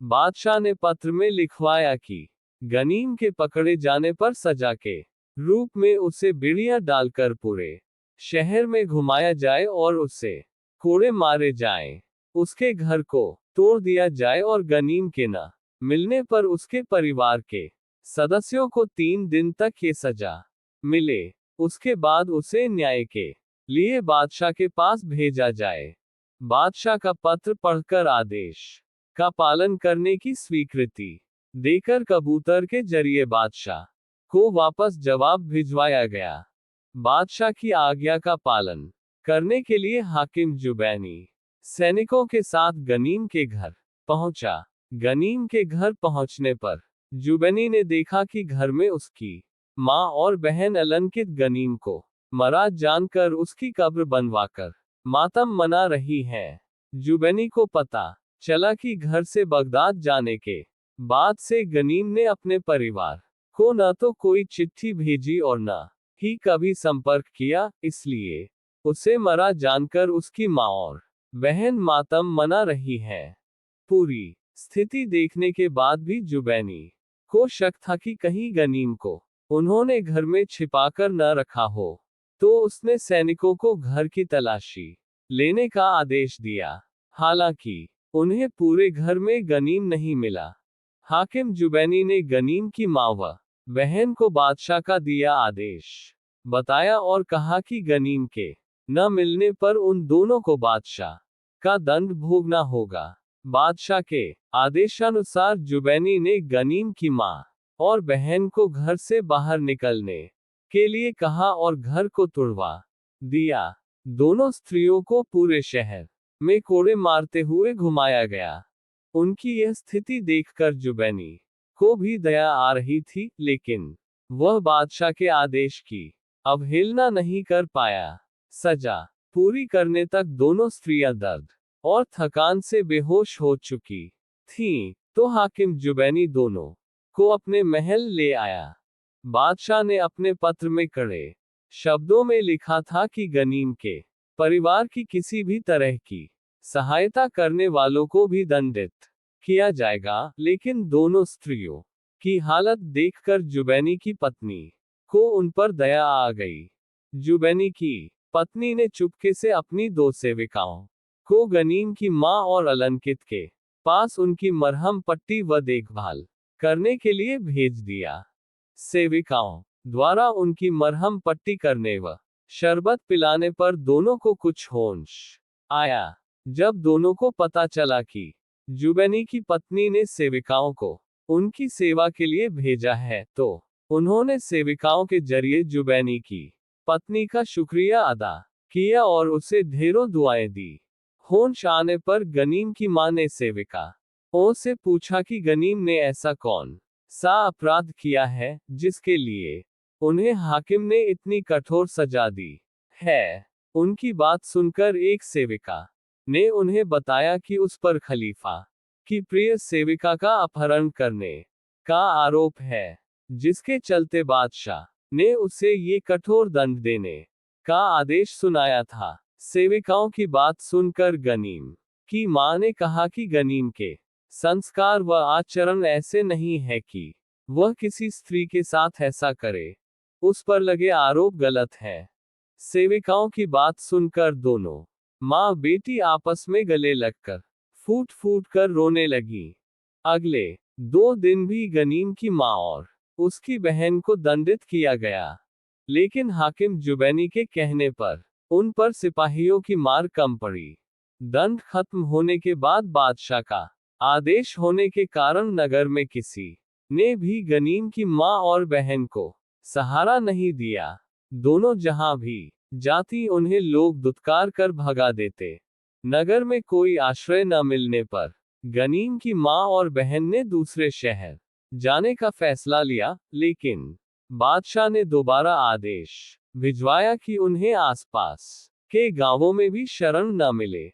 बादशाह ने पत्र में लिखवाया कि गनीम के पकड़े जाने पर सजा के रूप में उसे बेड़ियां डालकर पूरे शहर में घुमाया जाए और उससे कोड़े मारे जाएं। उसके घर को तोड़ दिया जाए और गनीम के न मिलने पर उसके परिवार के सदस्यों को 3 दिन तक ये सजा मिले। उसके बाद उसे न्याय के लिए बादशाह के पास भेजा जाए। बादशाह का पत्र पढ़कर आदेश का पालन करने की स्वीकृति देकर कबूतर के जरिए बादशाह को वापस जवाब भिजवाया गया। बादशाह की आज्ञा का पालन करने के लिए हाकिम जुबैनी सैनिकों के साथ गनीम के घर पहुंचा। गनीम के घर पहुंचने पर जुबैनी ने देखा कि घर में उसकी मां और बहन अलंकित गनीम को मरा जानकर उसकी कब्र बनवाकर मातम मना रही हैं। जुबैनी को पता चला कि घर से बगदाद जाने के बाद से गनीम ने अपने परिवार को न तो कोई चिट्ठी भेजी और न ही कभी संपर्क किया, इसलिए उसे मरा जानकर उसकी मां और बहन मातम मना रही हैं। पूरी स्थिति देखने के बाद भी जुबैनी को शक था कि कहीं गनीम को उन्होंने घर में छिपाकर न रखा हो, तो उसने सैनिकों को घर की तलाशी लेने का आदेश दिया। हालांकि उन्हें पूरे घर में गनीम नहीं मिला। हाकिम जुबैनी ने गनीम की मां व बहन को बादशाह का दिया आदेश बताया और कहा कि गनीम के न मिलने पर उन दोनों को बादशाह का दंड भोगना होगा। बादशाह के आदेशानुसार जुबैनी ने गनीम की मां और बहन को घर से बाहर निकलने के लिए कहा और घर को तुड़वा दिया। दोनों स्त्रियों को पूरे शहर में कोड़े मारते हुए घुमाया गया। उनकी यह स्थिति देखकर जुबैनी को भी दया आ रही थी, लेकिन वह बादशाह के आदेश की अवहेलना नहीं कर पाया। सजा पूरी करने तक दोनों स्त्रियां दर्द और थकान से बेहोश हो चुकी थीं, तो हाकिम जुबैनी दोनों को अपने महल ले आया। बादशाह ने अपने पत्र में कड़े शब्दों में लिखा था कि गनीम के परिवार की किसी भी तरह की सहायता करने वालों को भी दंडित किया जाएगा, लेकिन दोनों स्त्रियों की हालत देखकर जुबैनी की पत्नी को उन पर दया आ गई। जुबैनी की पत्नी ने चुपके से अपनी 2 सेविकाओं को गनीम की मां और अलंकित के पास उनकी मरहम पट्टी व देखभाल करने के लिए भेज दिया। सेविकाओं द्वारा उनकी मरहम पट्टी करने व शरबत पिलाने पर दोनों को कुछ होश आया। जब दोनों को पता चला कि जुबैनी की पत्नी ने सेविकाओं को उनकी सेवा के लिए भेजा है, तो उन्होंने सेविकाओं के जरिए जुबैनी की पत्नी का शुक्रिया अदा किया और उसे ढेरों दुआएं दी। होश आने पर गनीम की मां ने सेविकाओं से पूछा कि गनीम ने ऐसा कौन सा अपराध किया है जिसके लिए उन्हें हाकिम ने इतनी कठोर सजा दी है। उनकी बात सुनकर एक सेविका ने उन्हें बताया कि उस पर खलीफा की प्रिय सेविका का अपहरण करने का आरोप है, जिसके चलते बादशाह ने उसे ये कठोर दंड देने का आदेश सुनाया था। सेविकाओं की बात सुनकर गनीम की मां ने कहा कि गनीम के संस्कार व आचरण ऐसे नहीं है कि वह किसी स्त्री के साथ ऐसा करे। उस पर लगे आरोप गलत है। सेविकाओं की बात सुनकर दोनों माँ बेटी आपस में गले लगकर फूट फूट कर रोने लगी। अगले 2 दिन भी गनीम की माँ और उसकी बहन को दंडित किया गया, लेकिन हाकिम जुबैनी के कहने पर उन पर सिपाहियों की मार कम पड़ी। दंड खत्म होने के बाद बादशाह का आदेश होने के कारण नगर में किसी ने भी गनीम की माँ और बहन को सहारा नहीं दिया। दोनों जहां भी जाती उन्हें लोग दुत्कार कर भगा देते। नगर में कोई आश्रय न मिलने पर गनीम की मां और बहन ने दूसरे शहर जाने का फैसला लिया, लेकिन बादशाह ने दोबारा आदेश भिजवाया कि उन्हें आसपास के गांवों में भी शरण न मिले।